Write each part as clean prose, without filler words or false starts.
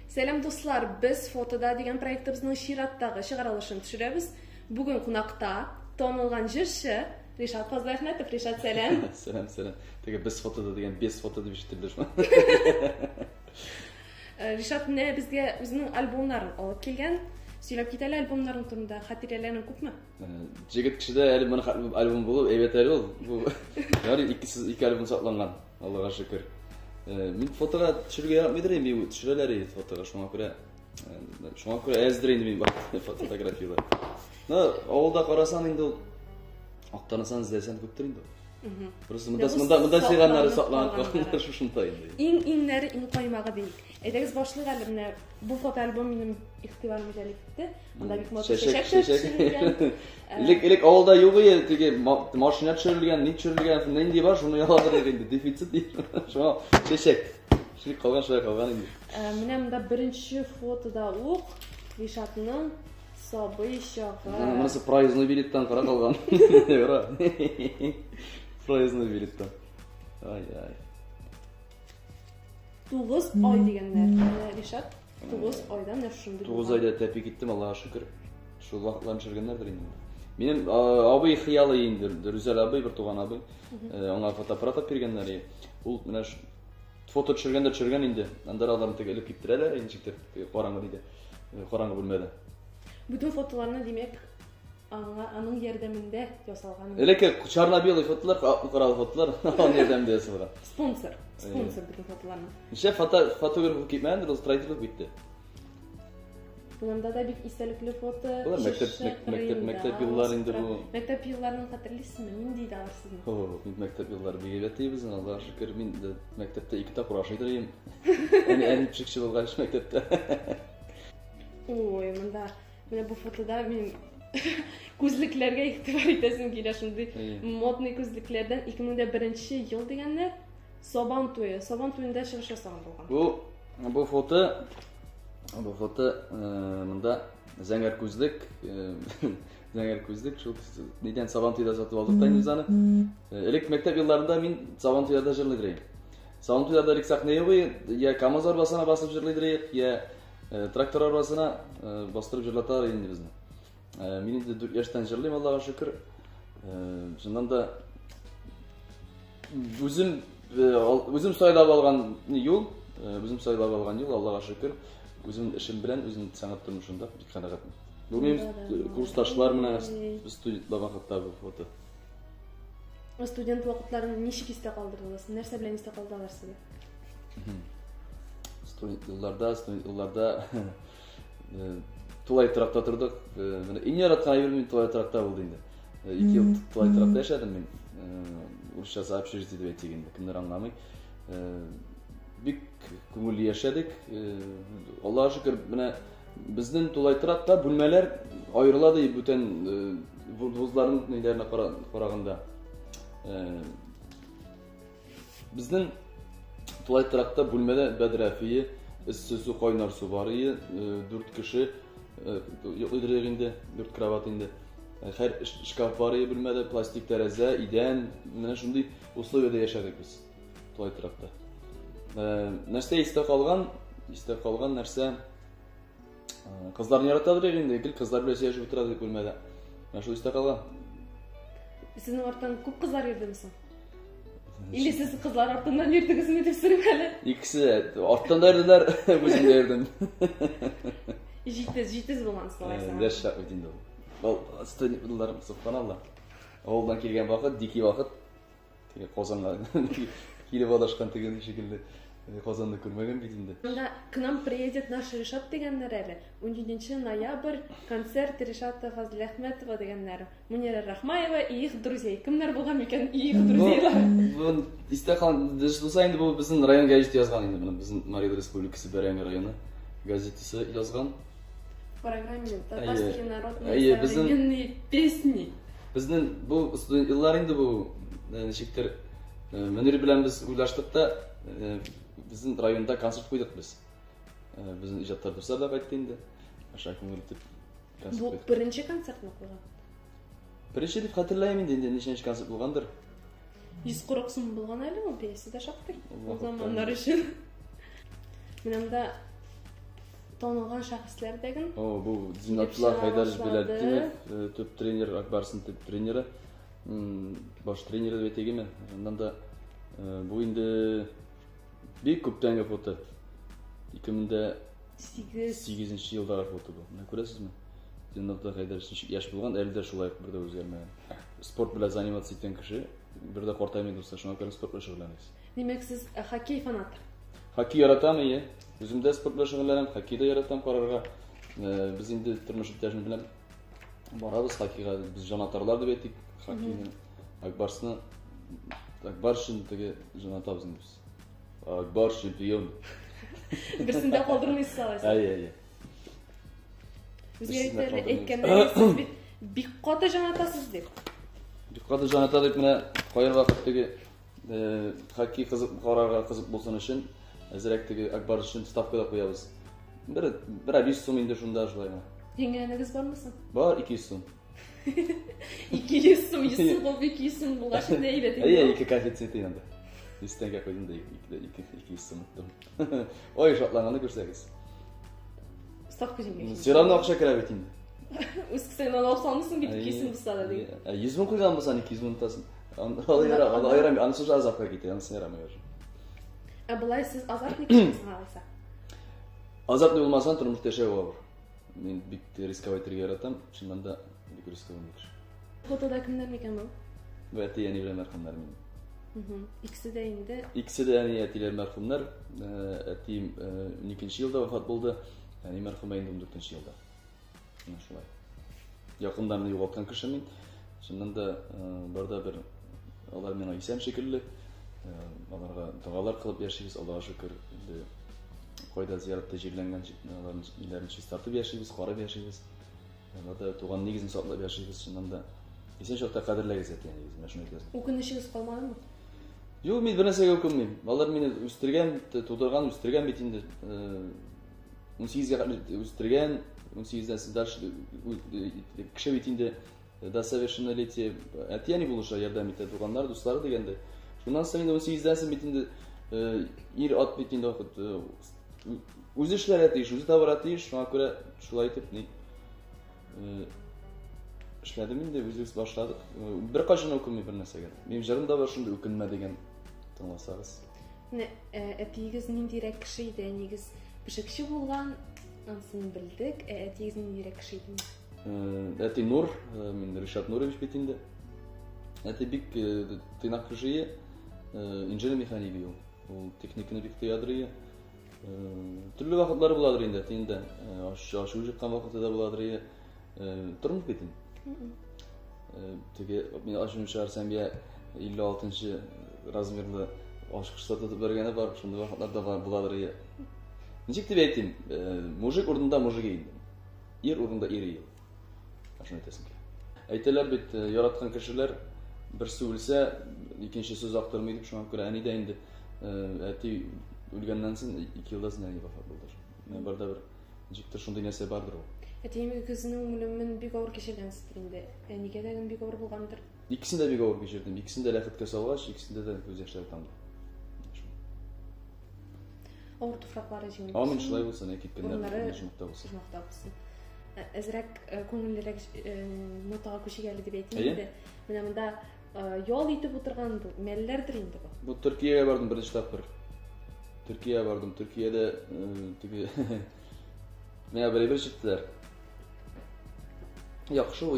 Selam dostlar, biz Fotoda degan proyektimizning Shiratdagi shigaralishini tushiramiz. Bugun qonaqda tanilgan jurchi Rishad Fazlahmetov. Rishad, selam. Selam. Tega biz Fotoda degan 5 foto deb eshittirishman. Rishad ne bizga o'zining albomlarini olib kelgan. Söylab ketaylik, albomlaring turida xotiralaring ko'pmi? Jigit kishida hali mana albom bo'lib, aytaylik bu. Ya'ni ikki albom saqlangan. Allohga shukr. Men fotoga tushirga yaratmaydirim, men tushiralar edi fotoga shunga ko'ra azdiraydi men fotografiyalar. No, ovulda qarasang endi aqtanasan izlaysan ko'pdir endi. Просто munda şeyganlari saqlanib qolganlar shu shunday endi. Inglari in qo'ymag'i deylik. Aytasiz boshlig'alimni bu foto albom mening ixtiyorimga kelibdi. Unda bir motor shashak. Elek ovulda yo'q edi, tege mashina tushirilgan, ne tushirilgan, nende bor, shuni yo'qdir endi, defitsit deydi. Shuna shashak. Shu qolgan endi. Mana bunda birinchi fotoda o'q Rishadning sobiq shog'i. Bunisi проездной билетdan qara qolgan. Yo'q. Проездной билетdan. Ay. 9 oy deganlar. Rishad 9 oydan nafshimdi. 9 oyda tepki gittim Allohga shukr. Shu vaqtlarni chirganlardir endi. Mening abi xiyali endi, Rüzel abi bir tuğan abi. Ona fotoapparat berganlar. Ul mana shu foto tushirgan endi. Andaralarni tega ilib kettiradilar, enchiktir qorong'i deydi. Qorong'i bo'lmaydi. Bütün fotolarni demek onun yardımında yasalgan. Eleke Çarnobil fotolar, qaralı fotolar onun yardımında yasalgan. Sponsor bütün fotolarni. İşte fotoğraf gitmedi, illustratorlik bitti. Bundan da bir istelikli foto. Bunlar mektep yıllarında bu. Mektep yıllarını hatırlıyorsunuz mu? Neydi aslında? Mektep yılları bir geldi bizden Allah'a şükür. Ben de mektepte iki kitap uğraşıyordum. En küçük yıl olmuş mektepte. Oy, bunda bu fotoda benim gözlüklerge itibar etesim geliyor şimdi. Modni gözlüklerden 2001 yıl deganlar Saban to'yida chiqish yasagan bo'lgan. Bu foto bunda zangar ko'zlik shu neden Saban to'yida sotib oldik da o'zani. Elek maktab yillarida men Saban to'yida jirlaydirim. Saban to'yida ilk sahna yo'q, ya Kamaz orbasini bosib jirlaydirik, ya traktor orbasini bostirib jirlatar endi bizni. Men endi 4 yoshdan jirlayman Allohga shukr. Shundan da Özüm saylab algan yol Allohga shukr. Özüm işim bilen, özüm sanat turmuşunda bir qanaqatman. Bu mening kursdoshlar bilan biz studentlar vaqtda bu foto. Student vaqtlarini nechik esda qoldirdingiz? Narsa bilan esda qoldirdingiz? Student yıllarda Tulay Trak'ta turdik. Eng yaratgan yerim Tulay Trak'ta bo'ldi endi. 2 yil Tulay Trak'ta yashadim men. Uruşası общежитие deb aytganda kimlar anglamay. Bik ko'ngilli yaşadık. Allohga shukr, mana bizning Tulay Trak'ta bo'lmalar ayriladi bütün vuzlarning neylarına qaraganda. Bizning Tulay Trak'ta bo'lmada Bedrafiye, issisu qaynar su var idi. 4 kishi yo'qdirganda 4 kravat indi. Her şkaf var ya bilmeden plastik tereze, iden, mana shunday условияda yaşadık biz Tulay Trak'ta. Narsa esda qolgan narsa qizlarni yaratadi endi, qizlar bilan yashab o'tiradi bo'lmada. Mana shu esda qolgan. Sizning ortadan ko'p qizlar yurdimi? Или siz qizlar ortadan yurdingizmi deb so'ramali? İkisi ortadan yurdilar, o'zim yurdim. Jitiz bo'lgansizlar. Yaşab o'tindi. Studentlar subhanallah. Ovuldan kelgan vaqt, diki vaqt qozonlar kelib adashgan degan shekilli qozonni ko'rmagan bitindi. Unda к нам приедет наш Ришат deganlar edi. 17 noyabr kontsert Rishada Fazlahmetova deganlar. Munira Rahmayeva и их друзей. Kimlar bo'lgan ekan их друзьялар? Bu istaxon bo'lsa endi bu bizning rayon gazeti yozgan endi buni bizning Mariya Respublikasi Barangi rayoni gazetasi yozgan. Программе татарский народные современные песни. Bizning bu student yıllar endi bu nechikdir Münir bilan biz uylashdik da bizning rayonda konsert qo'ydik biz. Bizning ijodlar dursa deb aytdi endi. O'sha ko'ngil deb konsert qo'ydik. Bu birinchi konsertmi qo'ygan? Birinchi deb xatirlayman endi nechanchi konsert bo'lgandir. 140 so'm bo'lgan edi bu piyesada shaqtir. O zamanlar uchun. Menimda Танылган шәхесләр дәген. Bu Зиннатулла Хайдарович Беләлетдинов, төп тренер, Акбарсын төп тренеры, баш тренеры дип әйтегеме. Аннан да бу инде бик күптәнге фото. 2008 елдагы фото бу. Менә күрәсезме? Зиннатулла Хайдарович яшь булган, әле дә шулай бер дә үзгәрмәгән. Спорт белән заниматься иткән кеше, бер дә картаймый булса, шуңа күрә спорт белән шөгыльләнәсез. Димәк, сез хоккей фанаты. Хоккей яратам, ие. Үзем дә спорт белән шөгыльләнәм, хоккейда яратам карарга. Без инде тормыш иптәшем белән барабыз хоккейга, без җанатарлар дип әйтик, хоккейны. Акбарсны Акбаршын теге җанатабыз инде без. Акбар чемпион. Берсендә калдырмыйсыз алайса. Ай. Үзгәртәләр әйткәндә сез бик каты җанатасыз дип. Бик каты җаната дип менә кайыр вакыт теге хоккей кызык карарга кызык булсын өчен әзрәк теге Акбар өчен ставкада куябыз. Бер 5 сум инде шунда шулай. Җиңгәнегез бармы соң? Бар 200 сум. 200 сум, 100 сум, 200 сум булгач инде әйбәт инде. Ай, 2 коэффициент инде. 100 тәңкә куйдым да 200 сум иттем. Ой, шатланганы күрсәгез. Ставка җиңгән. Все равно акча керә бит инде. Үз кесәңнән алсаңмысың бит 200 сум булса да ди. 100 сум куйган булсаң 200 сум тасың. Алайрам, анысы же азапка китә, анысы ярамый уже. Булай сез азартный кешесез алайса. Азартный булмасаң тормышта яшәү авыр. Мин бик рисковать итәргә яратам, шуннан да бик рисковый кеше. Фотода кемнәр микән бу? Бу әти-әни белән мәрхүмнәр минем. Икесе дә инде. Икесе дә әни әтиләр мәрхүмнәр. Әтием 12нче елда вафат булды. Әни мәрхүмә инде 14нче елда. Менә шулай. Якындан югалткан кеше мин. Шуннан да барда бер алар миңа исән шикелле. Аларга дуалар кылып яшибез, Аллага шөкер. Инде кайда зияратта җирләнгән аларның илләрен чистартып яшибез, карап яшибез. Аларда туган нигезен саклап яшибез. Шуннан да исән чакта кадерләгез әтиәнегез, менә шуны әйтәсем. Үкенечегез калмадымы? Юк, мин бер нәрсәгә үкенмим. Алар мине үстергән, тудырган, үстергән бит инде. 18-гә үстергән, 18-дән дальше кеше бит инде до совершеннолетия әти-әни булыша ярдәм итә, туганнар, дуслары дигәндә. Шуннан соң инде 18-дән соң бит инде ир ат бит инде үзе эшләргә тиеш, үзе табарга тиеш. Шуңа күрә шулай итеп ни эшләдем инде, үзебез башладык. Бер кайчан үкенмим бер нәрсәгә. Минем җырымда бар шунда үкенмә дигән тыңласагыз. Әтиегез ниндирәк кеше иде? Әнигез пешекче булган, анысын белдек. Әтиегез ниндирәк кеше иде? Әти Нур, мин Ришат Нурович бит инде. Әти бик тыйнак кеше, инженер-механик ул. Ул техниканы бик тыядыр. Төрле вакытлар буладыр инде, тинде. Ашу җыккан вакытта буладыр. Тормыш бит инде. Теге мин ашын чыгарсам я 56-нчы размерлы ашкычта тотып бергәне бар, шундый вакытларда буладыр. Ничек дип әйтим? Мужик урынында мужик инде. Ир урынында ир инде. Ашын әйтәсем килә. Әйтәләр бит, яраткан кешеләр берсе үлсә, икенчесе узактырмый дип, шуңа күрә әни дә инде әти үлгәннән соң 2 елдан соң әни вафат булды. Менә барда бер ничектер шундый нәрсә бардыр ул. Әтиегезнең үлемен бик авыр кичергәнсез инде. Әнигә дә бик авыр булгандыр. Икесен дә бик авыр кичердем. Икесен дә ләхеткә салгач, икесендә дә күз яшьләре тамды. Авыр туфраклары җиңеп. Амин шулай булсын, киткәннәр шунда булсын. Әзрәк күңеллерәк нотага күчегәле дип әйтим инде. Менә монда ял итеп утырган бу мәлләрдер инде бу. Бу Төркиягә бардым беренче тапкыр. Төркиягә бардым. Төркиядә теге менә бер чыктылар. Яхшы ул.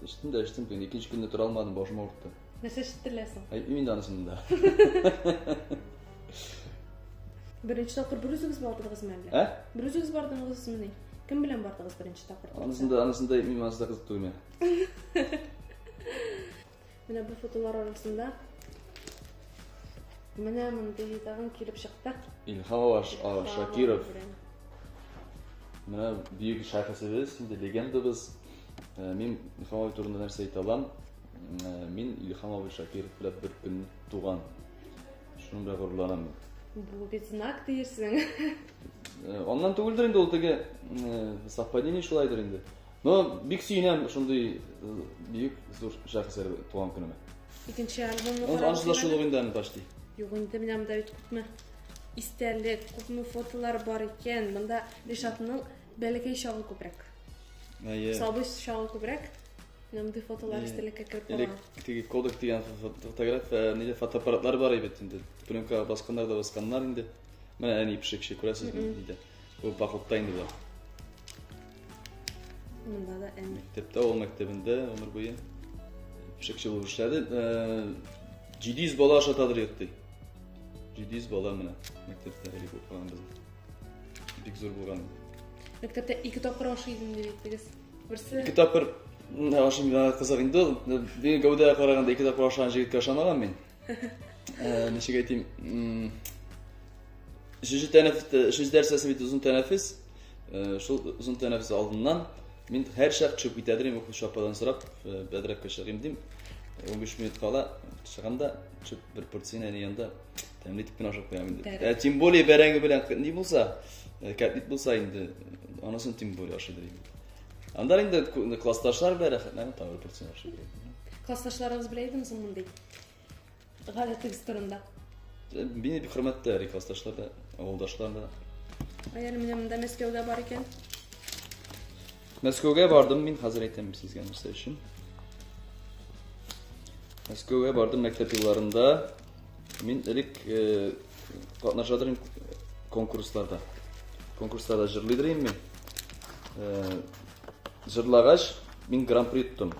Эштем дә көн, икенче көнне тора алмадым, башым авыртты. Нәрсә эштеләсең? Мин анысында. Беренче тапкыр бер үзегез бардыгызмы әллә? Бер үзегез бардыгызмы? Кем белән бардыгыз беренче тапкыр? Анысында мин монда кызык түгел. Менә бу фотолар арасында менә мондый тагын килеп чыкты. Илхам Шакиров. Менә бөек шәхесебез, инде легендабыз. Мин Илхам турында нәрсә әйтә алам. Мин Илхам Шакиров белән бер көн туган. Шуның белән горурланам. Бу бит знак диерсең. Ondan түгелдер инде ул теге совпадение шулайдыр инде. Но бик сөйнәм шундый бик зур шәхесләр туган көnemә. Икенче альбомны карап. Ул анысы да шул инде почти. Юк инде менә монда бит күпме. истәрлек, күпме фотолар бар икән. Монда Ришатның бәләкәй чагы күбрәк. Сабый чагы күбрәк. Нәмди фотолар истәлеккә кереп калган. Теге кодек дигән фотография, нидә фотоаппаратлар бар бит инде. Пленка басканнар да басканнар инде. Менә әни пешекче күрәсез инде. Бу бакытта инде бар. Монда да әни. Мәктәптә, ул мәктәбендә өмер буе пешекче булып эшләде. 700 бала ашатадыр ятты. 700 бала менә мәктәптә элек укыган без. Бик зур булган. Мәктәптә 2 тапкыр ашыйдым дип әйттегез. Берсе 2 тапкыр ашыйм кызык инде. Бик гәүдәгә караганда 2 тапкыр ашаган җегеткә ышанмаган мин. Ничек әйтим? 3 дәрсәсе бит узун тәнәфес. Шул узун тәнәфес алдыннан мин һәр шәхс чыгып китәдер, мин укучы ападан сорап, бәдрәккә чыгыйм дим. 15 минут кала чыганда чөп бер порцияны янда тәмле итеп ашап куям инде. Тем более бәрәңге белән ни булса, кәтлит булса инде, анысын тем более ашыдыр инде. Анда инде классташлар белән рәхәтләнеп тагы порция ашый. Классташларыгыз белән идеңме мондай? Гадәтегез турында. Мине бик хөрмәттә классташлар да, авылдашлар да. Аяр менә монда Мәскәүгә бар икән. Мәскәүгә бардым мин, хәзер әйтәм сезгә нәрсә өчен. Мәскәүгә бардым мәктәп елларында. Мин элек катнашадым конкурсларда. Конкурсларда җырлыйдым мин. Җырлагач мин гран-при тоттым.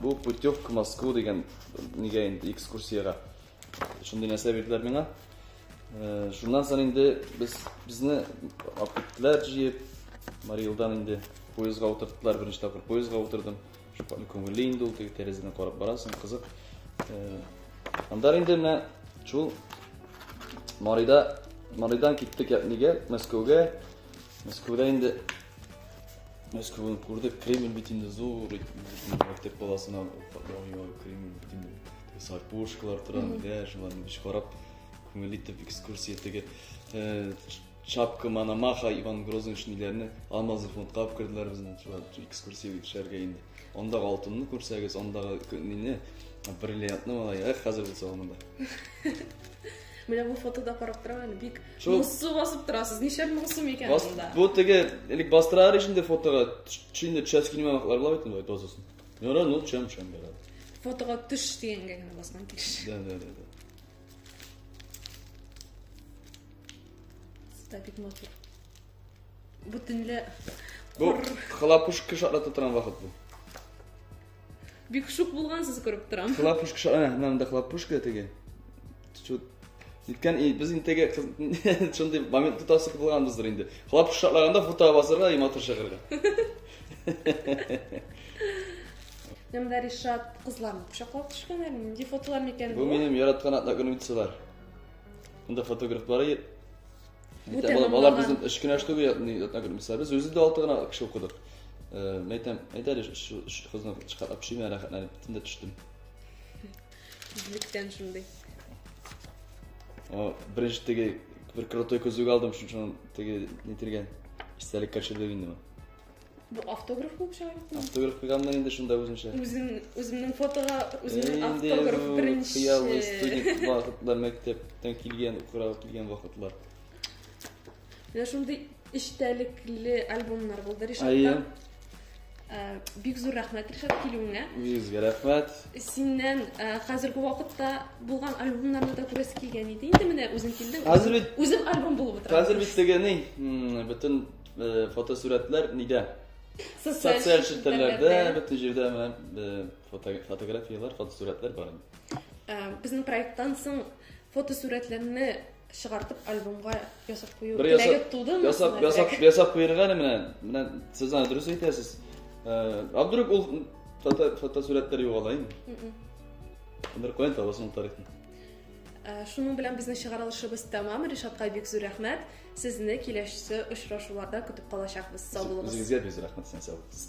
Бу путевка в Москву дигән нигә инде экскурсияга. Шундый нәрсә бирделәр миңа. Шуннан соң инде безне апитлар җыеп Мариилдан инде поездга утырттылар, беренче тапкыр поездга утырдым. Шуңа күңелле инде ул теге тәрәзәдән карап барасың, кызык. Андан инде менә шул Маридан киттек нигә Мәскәүгә. Мәскәүдә инде Мәскәүне күрдек, Кремль бит инде зур, мәктәп баласына Кремль бит инде. Сарпушкалар тора, шуларны биш карап күңелле итеп экскурсия теге Шапка Манамаха Иван Грозный шниләрне Алмазы фондка алып керделәр безне шулар экскурсия төшәргә инде. Андагы алтынны күрсәгез, андагы нине бриллиантны малай, хәзер булса монда. Менә бу фотода карап торам, бик мусы басып торасыз. Ничә мусым икән монда? Бу теге элек бастырар өчен дә фотога төшендә төшәскә нимәләр бар бит инде дозасын. Яра, ну чәм бара. Фотога төш дигәнгә генә баскан киш. Да. Бик матур. Бөтенләй бу хлапушка шатлата торган вакыт бу. Бик шук булгансыз күреп торам. Хлапушка шатлана, монда хлапушка теге. Шу Ниткән без интеге шундый момент тутасы кылганбыздыр инде. Хлапушка шатлаганда фото басырга, матур чыгарга. Нәмдә Ришат кызларны кочаклап төшкәннәр, нинди фотолар микән бу? Бу минем яраткан атнагым итсәләр. Монда фотографлары Балалар безнең 3 көн эштә атнагым итсәләр. Без үзе дә 6 гына кеше укыдык. Әйтәле шу кызны чыгарып шимә рәхәтләнеп тинде төштем. Безлектән шундый. Беренче теге бер крутой көзүк алдым, шуның теге нитергән. Истәлек кәшердә инде. Бу автограф булып чыгар. Автограф кылганнан инде шунда үзенчә. Үземнең фотога, үземнең автограф беренче. Хыялы студент вакытлар, мәктәптән килгән, укырга килгән вакытлар. Менә шундый эчтәлекле альбомнар булды Ришатта. Бик зур рәхмәт Ришат килүеңә. Үзгә рәхмәт. Синнән хәзерге вакытта булган альбомнарны да күрәсе килгән иде. Инде менә үзең килдең. Хәзер бит үзем альбом булып утырам. Хәзер бит теге ни, бөтен фотосурәтләр нидә? Социаль челтәрләрдә, бөтен җирдә менә фотографиялар, фотосурәтләр бар. Безнең проекттан соң фотосурәтләрне чыгартып альбомга ясап кую теләге тудымы? Ясап куярга менә сез аны дөрес әйтәсез. Абдурак ул фотосурәтләр югалай. Бер куен табасың тарихны. Шуның белән безнең чыгарылышыбыз тәмам. Ришатка бик зур рәхмәт. Сезне киләсе очрашуларда көтеп калачакбыз. Сау булыгыз. Сезгә бик зур рәхмәт, сау булыгыз.